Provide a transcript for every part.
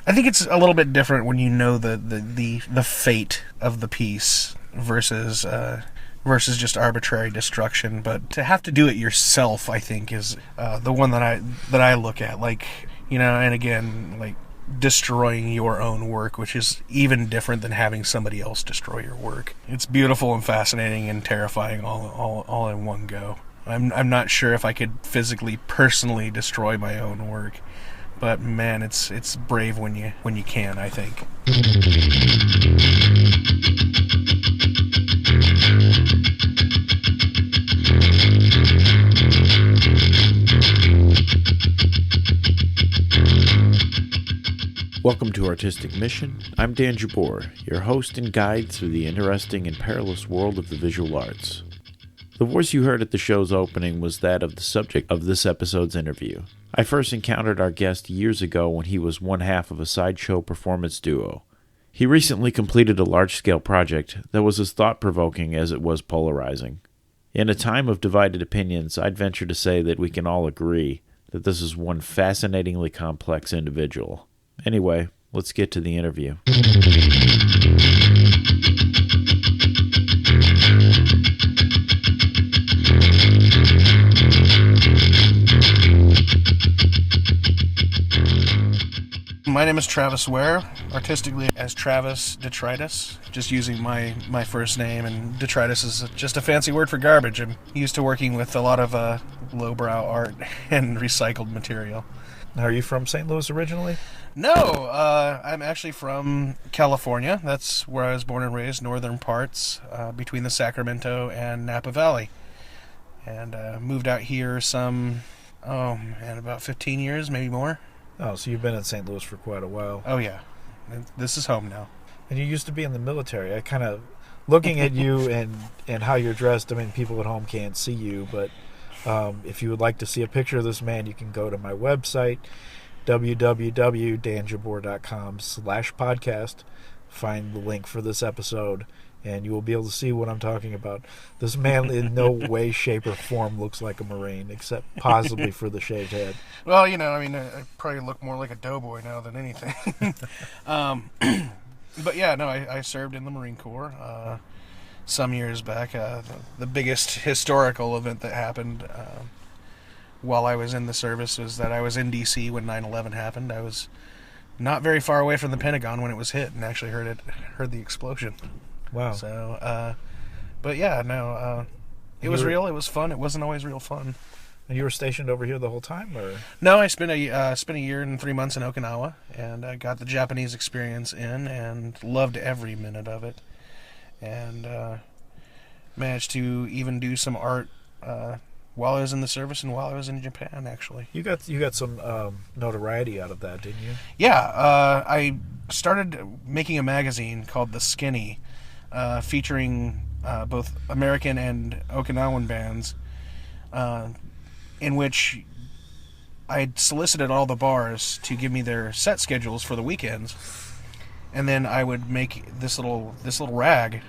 I think it's a little bit different when you know the fate of the piece versus just arbitrary destruction. But to have to do it yourself, I think, is the one that I look at. Like, you know, and again, like destroying your own work, which is even different than having somebody else destroy your work. It's beautiful and fascinating and terrifying all in one go. I'm not sure if I could physically, personally destroy my own work, but man, it's brave when you can, I think. Welcome to Artistic Mission. I'm Dan Jabor, your host and guide through the interesting and perilous world of the visual arts. The voice you heard at the show's opening was that of the subject of this episode's interview. I first encountered our guest years ago when he was one half of a sideshow performance duo. He recently completed a large-scale project that was as thought-provoking as it was polarizing. In a time of divided opinions, I'd venture to say that we can all agree that this is one fascinatingly complex individual. Anyway, let's get to the interview. My name is Travis Ware, artistically as Travis Detritus, just using my first name, and detritus is just a fancy word for garbage. I'm used to working with a lot of lowbrow art and recycled material. Are you from St. Louis originally? No, I'm actually from California. That's where I was born and raised, northern parts, between the Sacramento and Napa Valley. And moved out here about 15 years, maybe more. Oh, so you've been in St. Louis for quite a while. Oh, yeah. This is home now. And you used to be in the military. I kind of, looking at you and how you're dressed, I mean, people at home can't see you, but if you would like to see a picture of this man, you can go to my website, www.danjabor.com/podcast, find the link for this episode, and you will be able to see what I'm talking about. This man in no way, shape, or form looks like a Marine, except possibly for the shaved head. Well, you know, I mean, I probably look more like a doughboy now than anything. But yeah, no, I served in the Marine Corps some years back. The biggest historical event that happened while I was in the service was that I was in D.C. when 9/11 happened. I was not very far away from the Pentagon when it was hit, and actually heard the explosion. Wow. So, but yeah, no, it was real. It was fun. It wasn't always real fun. And you were stationed over here the whole time, or? No, I spent a year and 3 months in Okinawa, and I got the Japanese experience and loved every minute of it, and managed to even do some art while I was in the service and while I was in Japan. Actually, you got some notoriety out of that, didn't you? Yeah, I started making a magazine called The Skinny, featuring both American and Okinawan bands, in which I solicited all the bars to give me their set schedules for the weekends, and then I would make this little rag,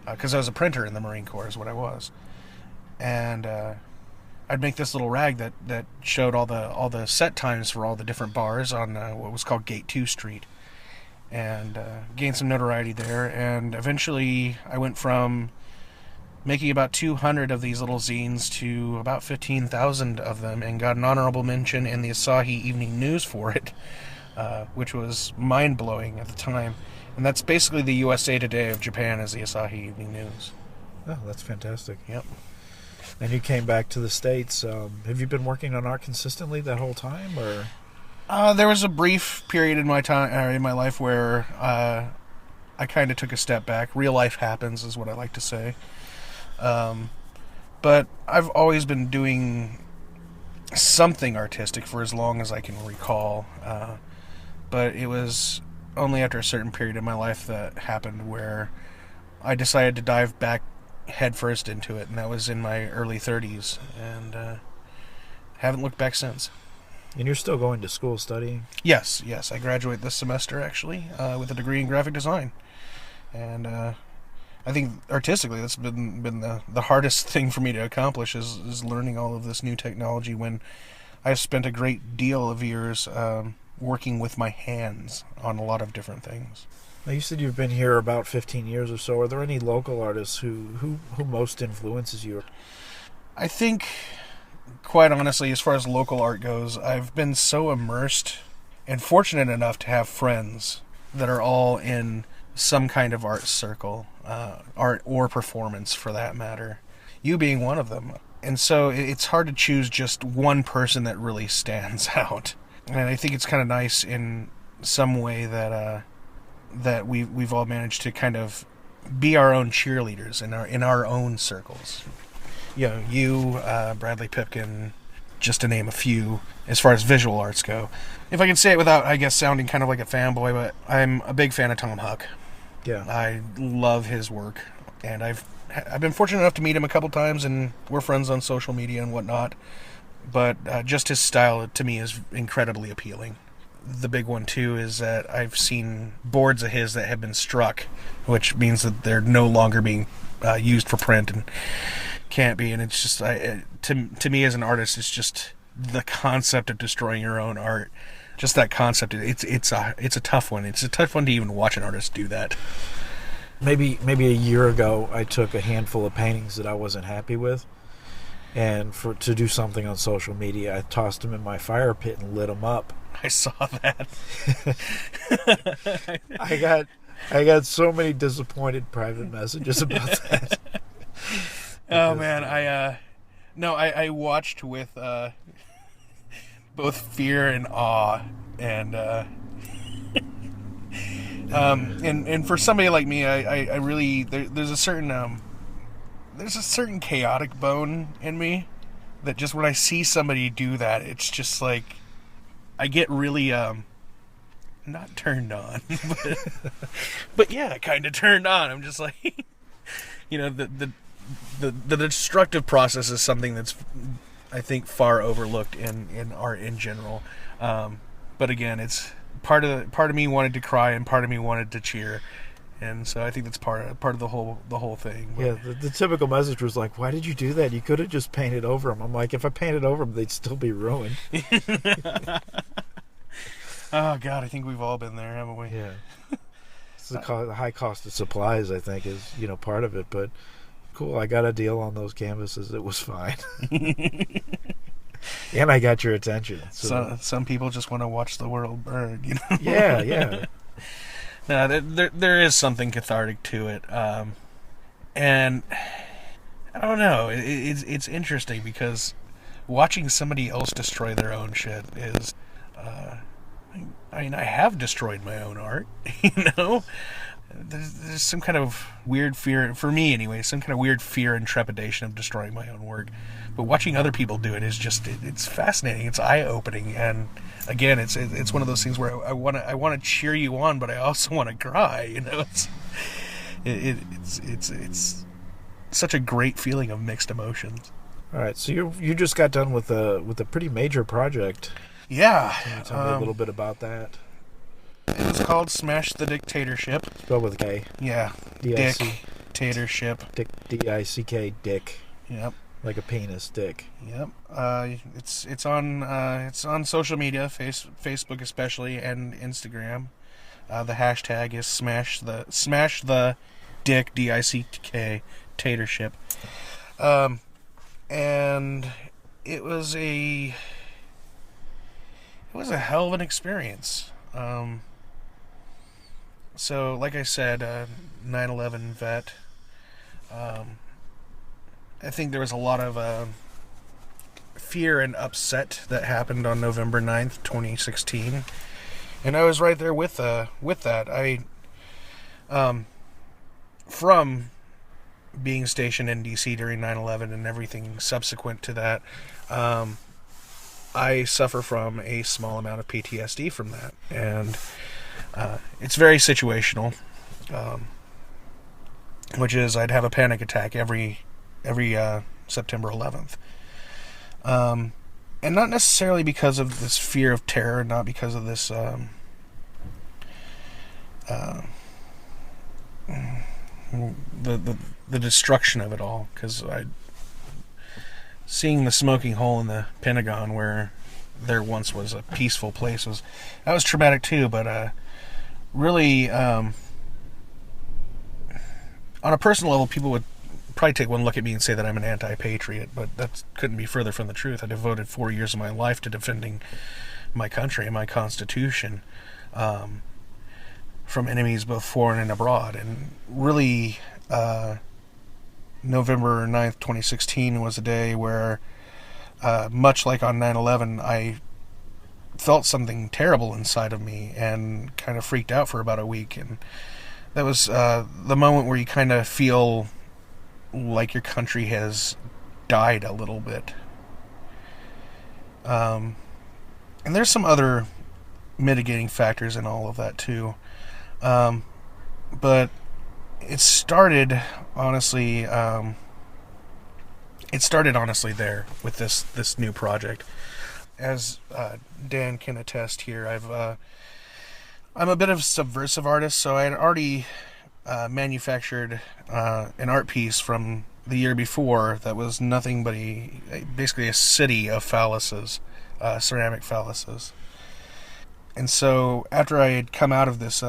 because I was a printer in the Marine Corps is what I was, and I'd make this little rag that showed all the set times for all the different bars on what was called Gate 2 Street, and gained some notoriety there. And eventually I went from making about 200 of these little zines to about 15,000 of them, and got an honorable mention in the Asahi Evening News for it, which was mind-blowing at the time. And that's basically the USA Today of Japan, is the Asahi Evening News. Oh, that's fantastic. Yep. And you came back to the States. Have you been working on art consistently that whole time, or? There was a brief period in my life where I kind of took a step back. Real life happens, is what I like to say. But I've always been doing something artistic for as long as I can recall. But it was only after a certain period in my life that happened where I decided to dive back headfirst into it, and that was in my early 30s, and haven't looked back since. And you're still going to school studying? Yes. I graduate this semester, actually, with a degree in graphic design. And I think artistically that's been the hardest thing for me to accomplish is learning all of this new technology when I've spent a great deal of years working with my hands on a lot of different things. Now, you said you've been here about 15 years or so. Are there any local artists who most influences you? I think, quite honestly, as far as local art goes, I've been so immersed and fortunate enough to have friends that are all in some kind of art circle, art or performance for that matter. You being one of them. And so it's hard to choose just one person that really stands out. And I think it's kind of nice in some way that we've all managed to kind of be our own cheerleaders in our own circles. You know, you, Bradley Pipkin, just to name a few, as far as visual arts go. If I can say it without, I guess, sounding kind of like a fanboy, but I'm a big fan of Tom Huck. Yeah. I love his work, and I've been fortunate enough to meet him a couple times, and we're friends on social media and whatnot, but just his style, to me, is incredibly appealing. The big one, too, is that I've seen boards of his that have been struck, which means that they're no longer being used for print and can't be, and it's just, to me as an artist, it's just the concept of destroying your own art. Just that concept, it's a tough one. It's a tough one to even watch an artist do that. Maybe a year ago, I took a handful of paintings that I wasn't happy with, and to do something on social media, I tossed them in my fire pit and lit them up. I saw that. I got so many disappointed private messages about that. Oh man, I watched with both fear and awe, and and for somebody like me, I really there's a certain chaotic bone in me that just when I see somebody do that, it's just like I get really not turned on, but yeah, kind of turned on. I'm just like, you know, the destructive process is something that's, I think, far overlooked in art in general. But again, it's part of me wanted to cry and part of me wanted to cheer, and so I think that's part of the whole thing. But, yeah, the typical message was like, "Why did you do that? You could have just painted over them." I'm like, if I painted over them, they'd still be ruined. Oh God, I think we've all been there, haven't we? Yeah. It's the high cost of supplies, I think, is part of it, but. Cool, I got a deal on those canvases. It was fine. And I got your attention. So some people just want to watch the world burn, you know? Yeah. No, there is something cathartic to it. And I don't know. It's interesting because watching somebody else destroy their own shit is... I mean, I have destroyed my own art, you know? There's some kind of weird fear, for me anyway, some kind of weird fear and trepidation of destroying my own work. But watching other people do it is just, it's fascinating, it's eye-opening, and again, it's one of those things where I want to cheer you on, but I also want to cry, you know? It's such a great feeling of mixed emotions. All right, so you just got done with a pretty major project. Yeah. Can you tell me a little bit about that? It was called Smash the Dictatorship. Spelled with a K. Yeah. Dictatorship. D-I-C-K, Dick. Yep. Like a penis, Dick. Yep. It's on social media, Facebook especially, and Instagram. The hashtag is smash the Dick, D-I-C-K, Tatership. And it was a hell of an experience. So, like I said, 9/11 vet. I think there was a lot of fear and upset that happened on November 9th, 2016. And I was right there with that. I, from being stationed in D.C. during 9/11 and everything subsequent to that, I suffer from a small amount of PTSD from that. And it's very situational, which is I'd have a panic attack every September 11th. And not necessarily because of this fear of terror, not because of this the destruction of it all, because seeing the smoking hole in the Pentagon where there once was a peaceful place. That was traumatic too, but really, on a personal level, people would probably take one look at me and say that I'm an anti-patriot, but that couldn't be further from the truth. I devoted 4 years of my life to defending my country and my Constitution from enemies both foreign and abroad. And really, November 9th, 2016 was a day where, much like on 9/11, I felt something terrible inside of me and kind of freaked out for about a week. And that was the moment where you kind of feel like your country has died a little bit. And there's some other mitigating factors in all of that too. But it started honestly there with this new project. As Dan can attest here, I'm a bit of a subversive artist, so I had already manufactured an art piece from the year before that was nothing but basically a city of phalluses, ceramic phalluses. And so after I had come out of this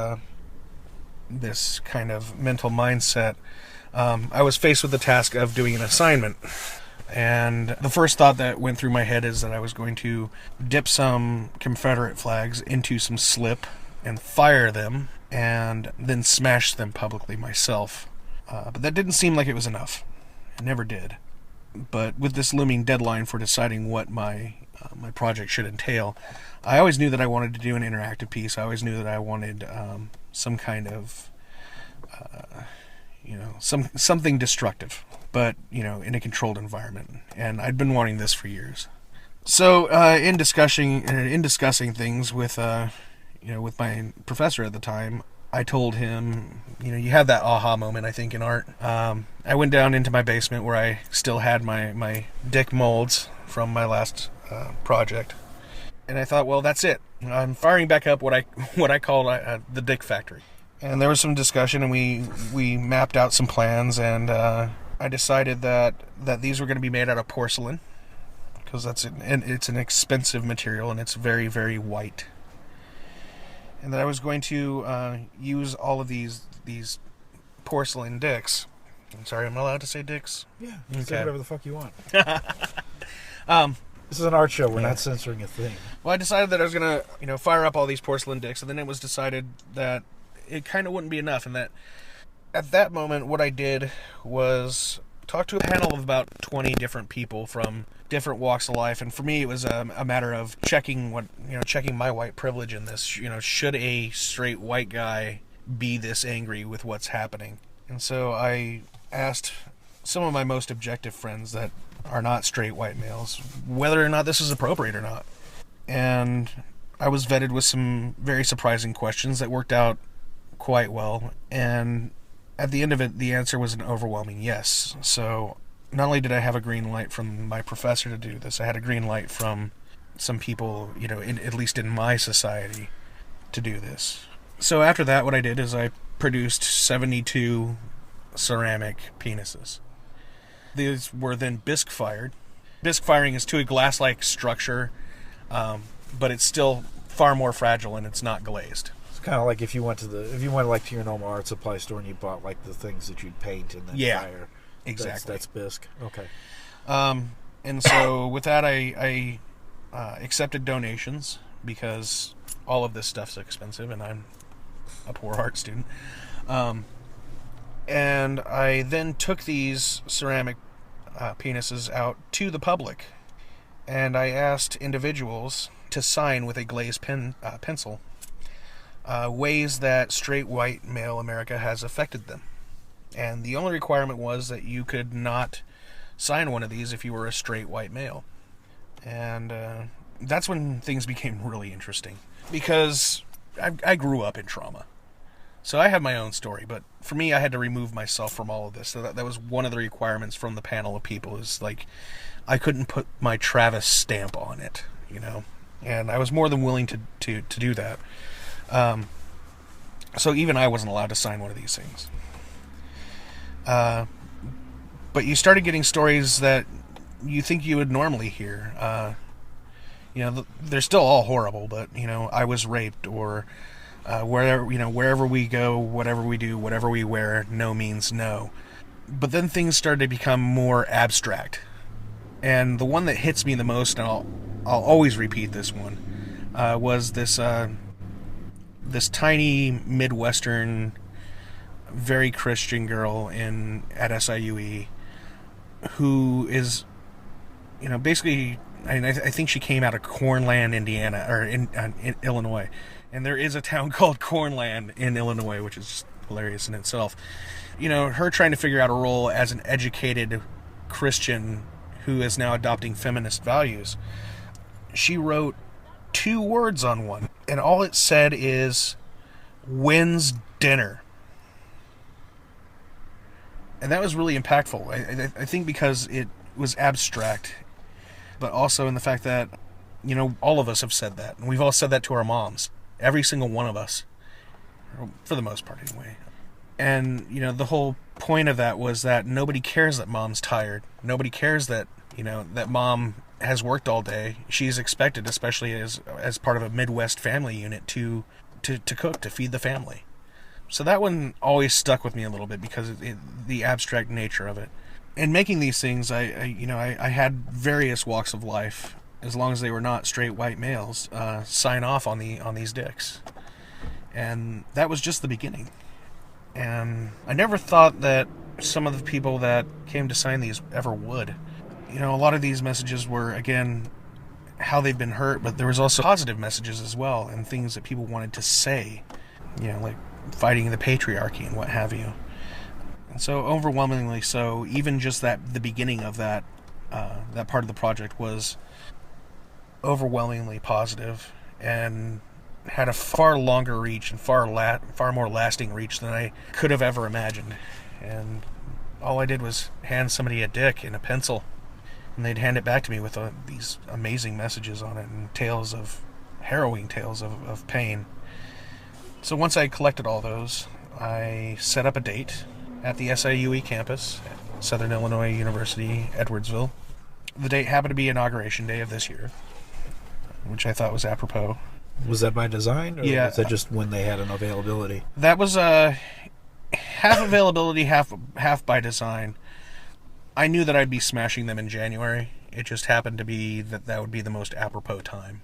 kind of mental mindset, I was faced with the task of doing an assignment. And the first thought that went through my head is that I was going to dip some Confederate flags into some slip and fire them, and then smash them publicly myself. But that didn't seem like it was enough. It never did. But with this looming deadline for deciding what my project should entail, I always knew that I wanted to do an interactive piece. I always knew that I wanted some kind of, something destructive, but, in a controlled environment. And I'd been wanting this for years. So in discussing things with my professor at the time, I told him, you have that aha moment, I think, in art. I went down into my basement where I still had my dick molds from my last project. And I thought, well, that's it. I'm firing back up what I call the dick factory. And there was some discussion, and we mapped out some plans, and I decided that these were going to be made out of porcelain, because it's an expensive material, and it's very, very white. And that I was going to use all of these porcelain dicks. I'm sorry, am I allowed to say dicks? Yeah, you can say whatever the fuck you want. This is an art show. We're not censoring a thing. Well, I decided that I was going to, fire up all these porcelain dicks, and then it was decided that it kind of wouldn't be enough, and that at that moment, what I did was talk to a panel of about 20 different people from different walks of life. And for me, it was a matter of checking my white privilege in this. Should a straight white guy be this angry with what's happening? And so I asked some of my most objective friends that are not straight white males whether or not this is appropriate or not. And I was vetted with some very surprising questions that worked out quite well. And at the end of it, the answer was an overwhelming yes. So not only did I have a green light from my professor to do this, I had a green light from some people, at least in my society, to do this. So after that, what I did is I produced 72 ceramic penises. These were then bisque fired. Bisque firing is to a glass-like structure, but it's still far more fragile and it's not glazed. It's kind of like if you went to your normal art supply store and you bought like the things that you'd paint and then fire. Exactly. That's bisque. Okay. And so with that, I accepted donations because all of this stuff's expensive and I'm a poor art student. And I then took these ceramic penises out to the public, and I asked individuals to sign with a glazed pencil ways that straight white male America has affected them. And the only requirement was that you could not sign one of these if you were a straight white male. And that's when things became really interesting, because I grew up in trauma. So I have my own story, but for me, I had to remove myself from all of this. So that was one of the requirements from the panel of people, is like, I couldn't put my Travis stamp on it, and I was more than willing to do that. So even I wasn't allowed to sign one of these things. But you started getting stories that you think you would normally hear. they're still all horrible, but, I was raped, or wherever we go, whatever we do, whatever we wear, no means no. But then things started to become more abstract. And the one that hits me the most, and I'll always repeat this one, was this tiny Midwestern, very Christian girl at SIUE, who is, basically, I think she came out of Cornland, Indiana, or in Illinois. And there is a town called Cornland in Illinois, which is just hilarious in itself. Her trying to figure out a role as an educated Christian who is now adopting feminist values. She wrote 2 words on one, and all it said is, "When's dinner?" And that was really impactful. I think because it was abstract, but also in the fact that, all of us have said that. And we've all said that to our moms. Every single one of us. For the most part, anyway. And, the whole point of that was that nobody cares that mom's tired. Nobody cares that, that mom has worked all day. She's expected, especially as part of a Midwest family unit, to cook, to feed the family. So that one always stuck with me a little bit because of the abstract nature of it. In making these things, I had various walks of life, as long as they were not straight white males, sign off on these dicks. And that was just the beginning. And I never thought that some of the people that came to sign these ever would. A lot of these messages were, again, how they've been hurt, but there was also positive messages as well, and things that people wanted to say, like fighting the patriarchy and what have you. And so overwhelmingly so, even just the beginning of that part of the project was overwhelmingly positive and had a far longer reach and far more lasting reach than I could have ever imagined. And all I did was hand somebody a dick and a pencil, and they'd hand it back to me with these amazing messages on it and harrowing tales of pain. So once I collected all those, I set up a date at the SIUE campus at Southern Illinois University, Edwardsville. The date happened to be Inauguration Day of this year, which I thought was apropos. Was that by design, or yeah, was that just when they had an availability? That was half availability, half by design. I knew that I'd be smashing them in January. It just happened to be that would be the most apropos time.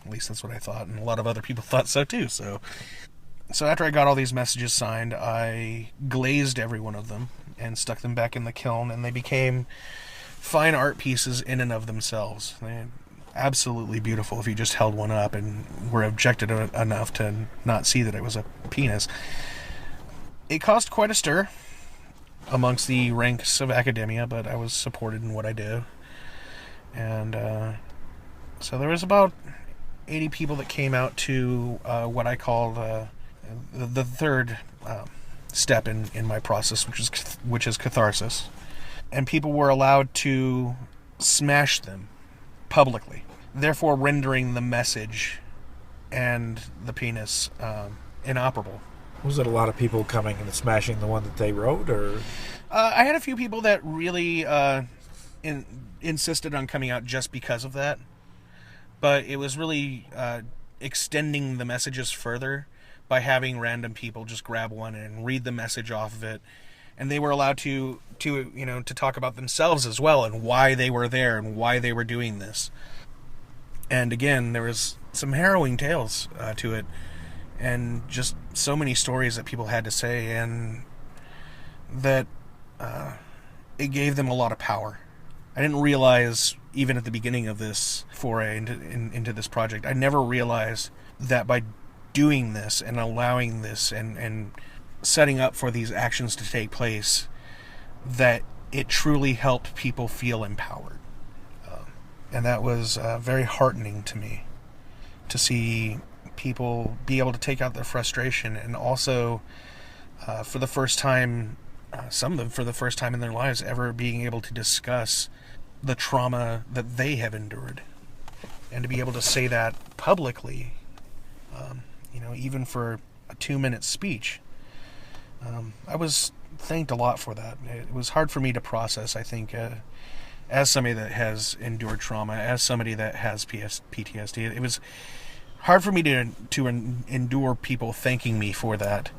At least that's what I thought, and a lot of other people thought so too. So after I got all these messages signed, I glazed every one of them and stuck them back in the kiln, and they became fine art pieces in and of themselves. They're absolutely beautiful if you just held one up and were objected enough to not see that it was a penis. It caused quite a stir amongst the ranks of academia, but I was supported in what I do. And so there was about 80 people that came out to what I call the third step in my process, which is catharsis. And people were allowed to smash them publicly, therefore rendering the message and the penis inoperable. Was it a lot of people coming and smashing the one that they wrote, or? I had a few people that really insisted on coming out just because of that. But it was really extending the messages further by having random people just grab one and read the message off of it. And they were allowed to talk about themselves as well and why they were there and why they were doing this. And again, there was some harrowing tales to it, and just so many stories that people had to say, and that it gave them a lot of power. I didn't realize, even at the beginning of this foray into this project, I never realized that by doing this and allowing this and setting up for these actions to take place, that it truly helped people feel empowered. And that was very heartening to me, to see people be able to take out their frustration, and also for the first time, some of them for the first time in their lives, ever being able to discuss the trauma that they have endured, and to be able to say that publicly, even for a 2-minute speech. I was thanked a lot for that. It was hard for me to process, I think, as somebody that has endured trauma, as somebody that has PTSD, it was hard for me to endure people thanking me for that,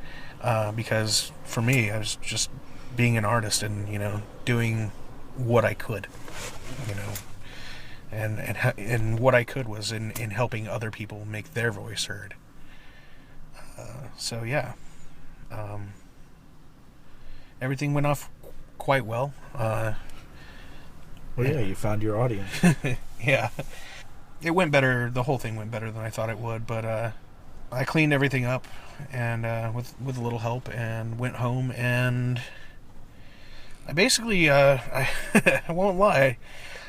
because for me, I was just being an artist and doing what I could, and what I could was in helping other people make their voice heard. So yeah, everything went off quite well. Well, yeah, you found your audience. Yeah. It went better. The whole thing went better than I thought it would, but I cleaned everything up and with a little help, and went home, and I basically I won't lie,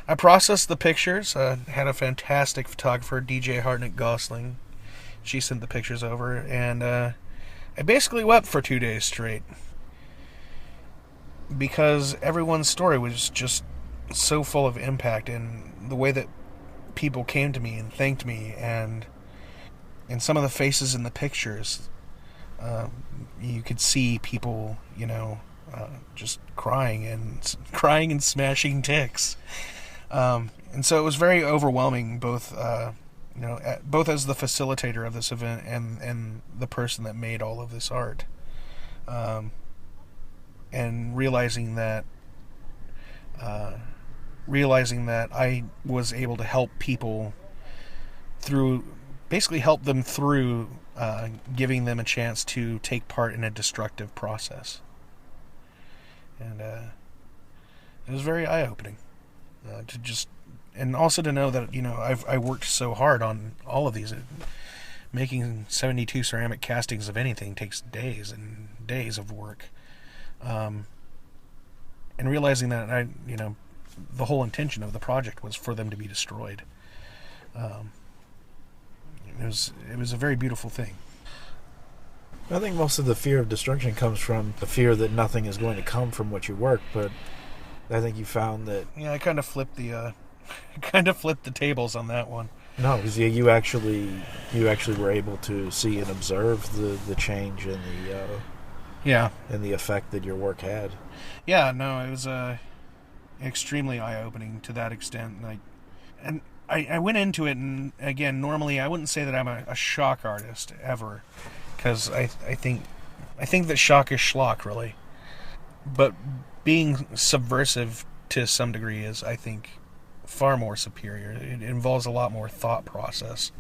I processed the pictures. Had a fantastic photographer, DJ Hartnett Gosling. She sent the pictures over, and I basically wept for 2 days straight because everyone's story was just so full of impact, and the way that people came to me and thanked me, and some of the faces in the pictures, you could see people, just crying and smashing ticks, and so it was very overwhelming, both both as the facilitator of this event and the person that made all of this art, and realizing that I was able to help people help them through giving them a chance to take part in a destructive process. And it was very eye-opening and also to know that, I worked so hard on all of these. Making 72 ceramic castings of anything takes days and days of work. And realizing that the whole intention of the project was for them to be destroyed. It was a very beautiful thing. I think most of the fear of destruction comes from the fear that nothing is going to come from what you work, but I think you found that... Yeah, I kind of flipped the tables on that one. No, because you actually were able to see and observe the change and the effect that your work had. Yeah, no, it was extremely eye-opening to that extent. And I went into it, and again, normally I wouldn't say that I'm a shock artist ever, because I think that shock is schlock, really. But being subversive to some degree is, I think, far more superior. It involves a lot more thought process.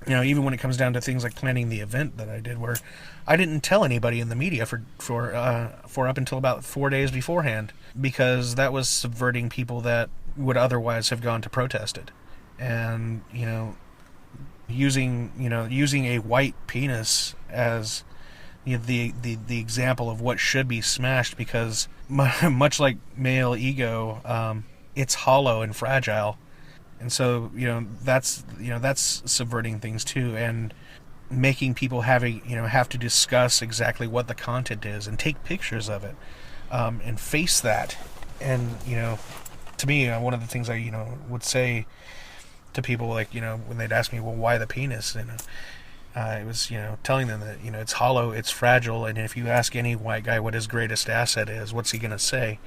Even when it comes down to things like planning the event that I did, where I didn't tell anybody in the media for up until about 4 days beforehand, because that was subverting people that would otherwise have gone to protest it. And using a white penis as the example of what should be smashed, because much like male ego, it's hollow and fragile. And so, that's subverting things too, and making people have to discuss exactly what the content is and take pictures of it, and face that. And, to me, one of the things I, would say to people, like, when they'd ask me, well, why the penis? It was, telling them that, it's hollow, it's fragile, and if you ask any white guy what his greatest asset is, what's he going to say?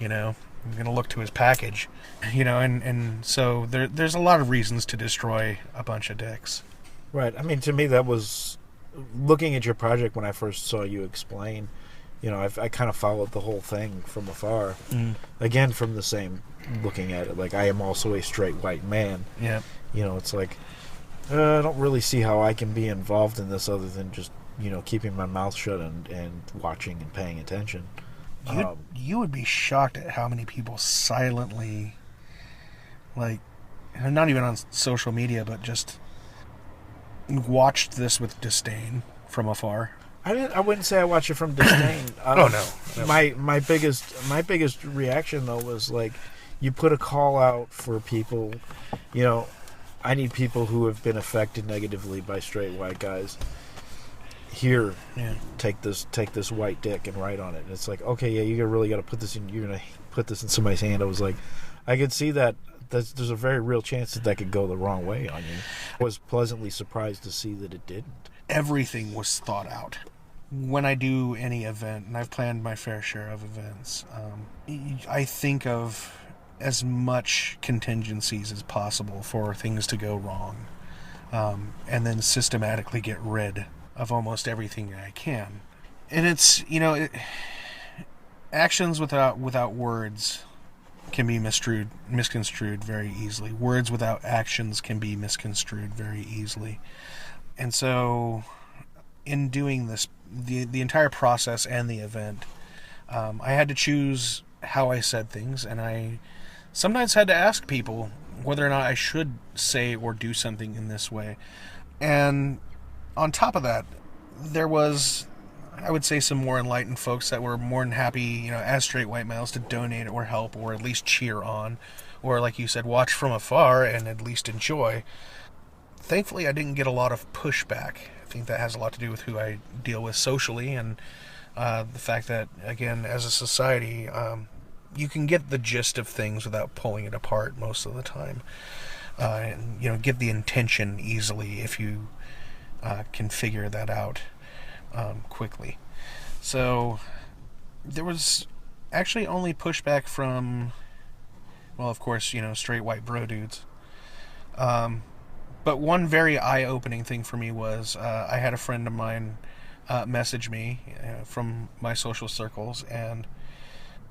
I'm going to look to his package, and so there's a lot of reasons to destroy a bunch of dicks. Right. I mean, to me, that was, looking at your project when I first saw you explain, I kind of followed the whole thing from afar. Again, from the same, looking at it, like, I am also a straight white man. Yeah. It's like, I don't really see how I can be involved in this other than just, keeping my mouth shut and watching and paying attention. You would be shocked at how many people silently, like, not even on social media, but just watched this with disdain from afar. I wouldn't say I watched it from disdain. Oh no. My biggest reaction though was, like, you put a call out for people. I need people who have been affected negatively by straight white guys. Here, take this white dick and write on it. And it's like, okay, yeah, you really got to put this in. You're gonna put this in somebody's hand. I was like, I could see that. There's a very real chance that could go the wrong way on you. I was pleasantly surprised to see that it didn't. Everything was thought out. When I do any event, and I've planned my fair share of events, I think of as much contingencies as possible for things to go wrong, and then systematically get rid of almost everything I can. And it's, actions without words can be misconstrued very easily. Words without actions can be misconstrued very easily. And so, in doing this, the entire process and the event, I had to choose how I said things, and I sometimes had to ask people whether or not I should say or do something in this way. And on top of that, there was, I would say, some more enlightened folks that were more than happy, as straight white males, to donate or help or at least cheer on, or like you said, watch from afar and at least enjoy. Thankfully, I didn't get a lot of pushback. I think that has a lot to do with who I deal with socially, and the fact that, again, as a society, you can get the gist of things without pulling it apart most of the time, and get the intention easily if you can figure that out quickly. So there was actually only pushback from, well, of course, straight white bro dudes. But one very eye-opening thing for me was I had a friend of mine message me from my social circles and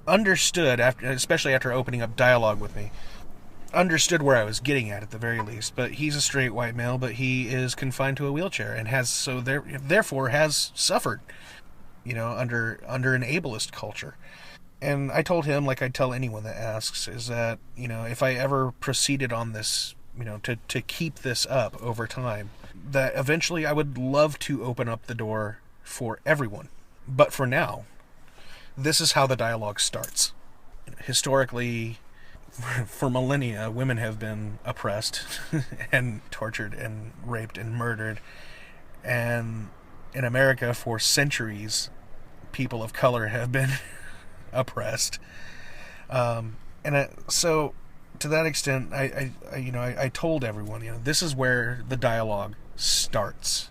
understood, especially after opening up dialogue with me, understood where I was getting at the very least. But he's a straight white male, but he is confined to a wheelchair and therefore has suffered, under an ableist culture. And I told him, like I'd tell anyone that asks, is that, if I ever proceeded on this, to keep this up over time, that eventually I would love to open up the door for everyone. But for now, this is how the dialogue starts. Historically, for millennia, women have been oppressed and tortured and raped and murdered. And in America, for centuries, people of color have been oppressed. So to that extent, I told everyone, this is where the dialogue starts.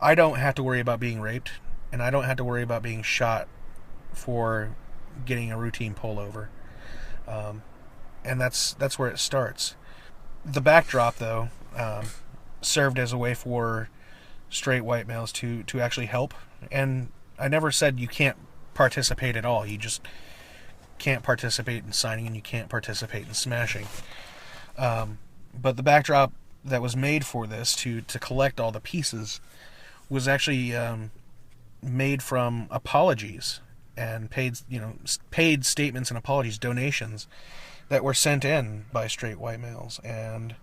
I don't have to worry about being raped, and I don't have to worry about being shot for getting a routine pullover. And that's where it starts. The backdrop, though, served as a way for straight white males to actually help. And I never said you can't participate at all. You just can't participate in signing, and you can't participate in smashing. But the backdrop that was made for this to collect all the pieces was actually made from apologies and paid statements and apologies, donations that were sent in by straight white males. And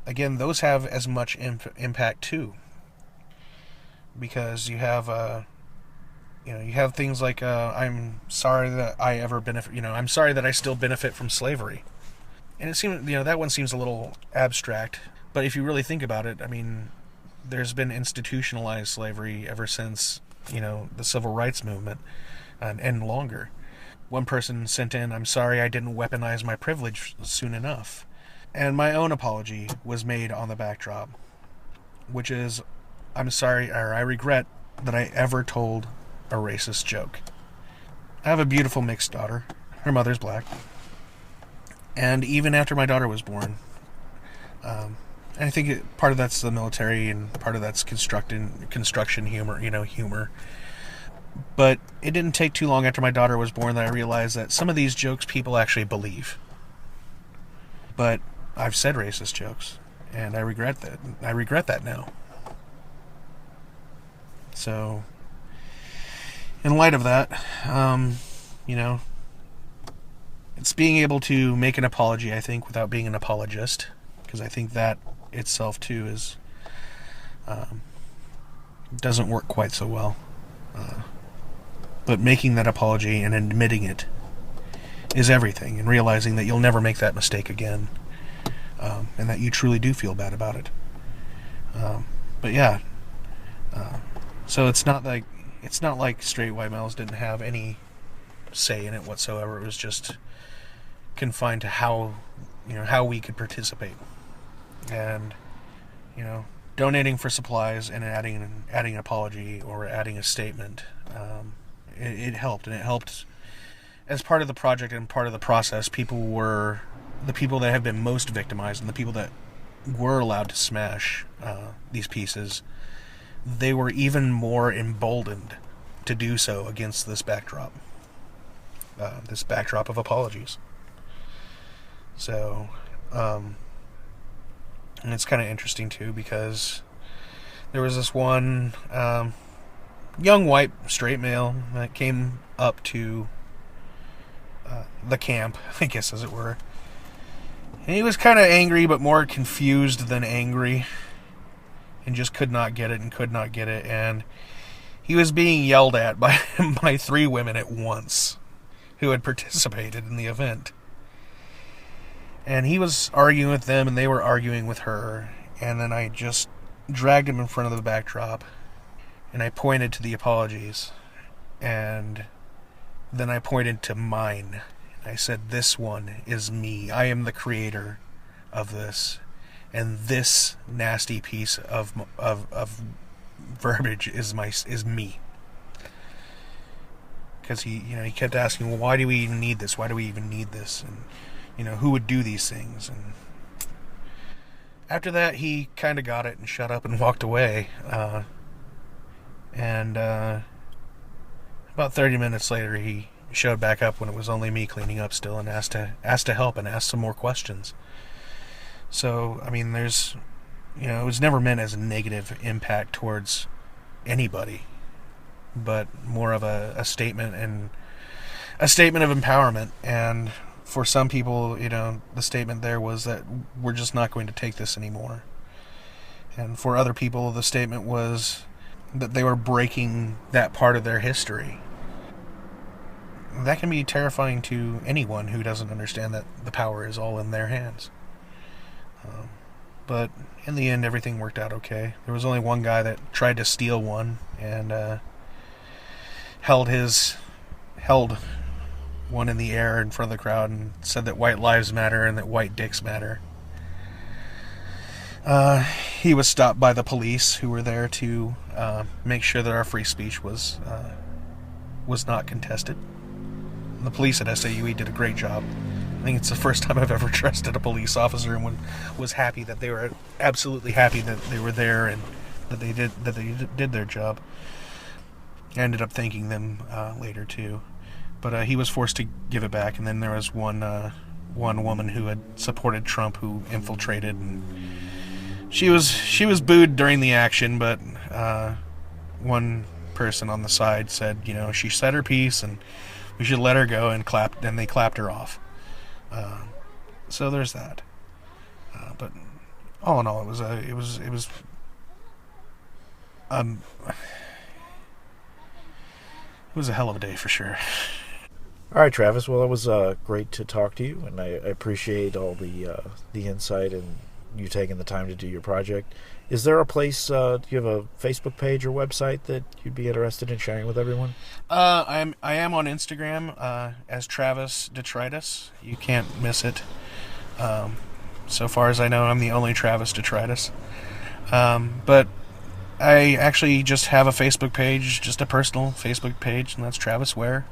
again, those have as much impact too, because you have you have things like I'm sorry that I ever benefit. I'm sorry that I still benefit from slavery. And it seems that one seems a little abstract, but if you really think about it, I mean, there's been institutionalized slavery ever since the civil rights movement, and longer. One person sent in, "I'm sorry I didn't weaponize my privilege soon enough." And my own apology was made on the backdrop, which is, I'm sorry, or I regret that I ever told a racist joke. I have a beautiful mixed daughter. Her mother's black. And even after my daughter was born, I think part of that's the military and part of that's construction humor, humor. But it didn't take too long after my daughter was born that I realized that some of these jokes people actually believe. But I've said racist jokes, and I regret that. I regret that now. So, in light of that, it's being able to make an apology, I think, without being an apologist, because I think that itself too is doesn't work quite so well. But making that apology and admitting it is everything, and realizing that you'll never make that mistake again, and that you truly do feel bad about it. But yeah, so it's not like straight white males didn't have any say in it whatsoever. It was just confined to how we could participate, and donating for supplies and adding an apology or adding a statement. It helped, and it helped as part of the project and part of the process, the people that have been most victimized and the people that were allowed to smash these pieces, they were even more emboldened to do so against this backdrop of apologies. So, and it's kind of interesting too, because there was this one young white straight male that came up to the camp, I guess, as it were. And he was kind of angry, but more confused than angry, and just could not get it. And he was being yelled at by 3 women at once who had participated in the event. And he was arguing with them, and they were arguing with her. And then I just dragged him in front of the backdrop, and I pointed to the apologies. And then I pointed to mine. I said, "This one is me. I am the creator of this, and this nasty piece of verbiage is me." Because he kept asking, "Well, why do we even need this? Why do we even need this? And who would do these things?" And after that, he kind of got it and shut up and walked away. And about 30 minutes later, he showed back up when it was only me cleaning up still, and asked to help and asked some more questions. So, I mean, there's, it was never meant as a negative impact towards anybody, but more of a statement, and a statement of empowerment. And for some people, the statement there was that we're just not going to take this anymore. And for other people, the statement was that they were breaking that part of their history. That can be terrifying to anyone who doesn't understand that the power is all in their hands. But in the end, everything worked out okay. There was only one guy that tried to steal one, and held one in the air in front of the crowd and said that white lives matter and that white dicks matter. He was stopped by the police, who were there to make sure that our free speech was not contested. The police at SAUE did a great job. I think it's the first time I've ever trusted a police officer, and was happy that they were absolutely happy that they were there and that they did their job. I ended up thanking them later too, but he was forced to give it back. And then there was one woman who had supported Trump who infiltrated, and she was booed during the action, but one person on the side said, she said her piece and we should let her go, and clapped. Then they clapped her off. So there's that. But all in all, it was a hell of a day for sure. All right, Travis. Well, it was great to talk to you, and I appreciate all the insight and you taking the time to do your project. Is there a place, do you have a Facebook page or website that you'd be interested in sharing with everyone? I am on Instagram as Travis Detritus. You can't miss it. So far as I know, I'm the only Travis Detritus. But I actually just have a Facebook page, just a personal Facebook page, and that's Travis Ware.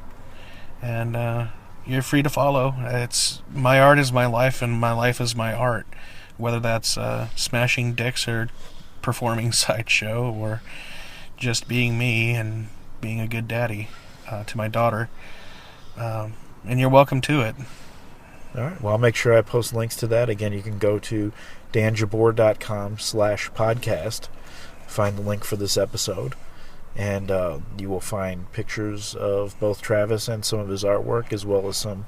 And you're free to follow. It's my art is my life, and my life is my art. Whether that's smashing dicks or performing sideshow, or just being me and being a good daddy to my daughter. And you're welcome to it. All right. Well, I'll make sure I post links to that. Again, you can go to danjabor.com/podcast, find the link for this episode, and you will find pictures of both Travis and some of his artwork, as well as some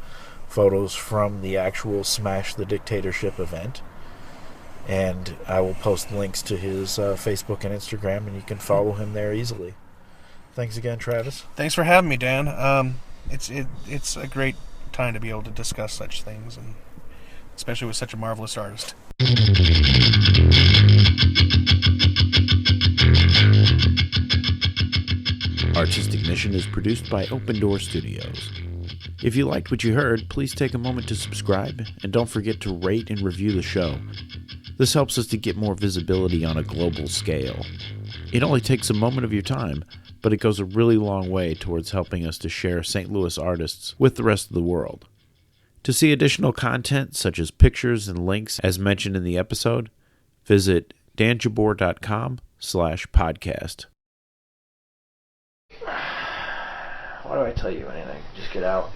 photos from the actual Smash the Dictatorship event. And I will post links to his Facebook and Instagram, and you can follow him there easily. Thanks again, Travis. Thanks for having me, Dan. It's a great time to be able to discuss such things, and especially with such a marvelous artist. Artistic Mission is produced by Open Door Studios. If you liked what you heard, please take a moment to subscribe, and don't forget to rate and review the show. This helps us to get more visibility on a global scale. It only takes a moment of your time, but it goes a really long way towards helping us to share St. Louis artists with the rest of the world. To see additional content, such as pictures and links as mentioned in the episode, visit danjabor.com/podcast. Why do I tell you anything? Just get out.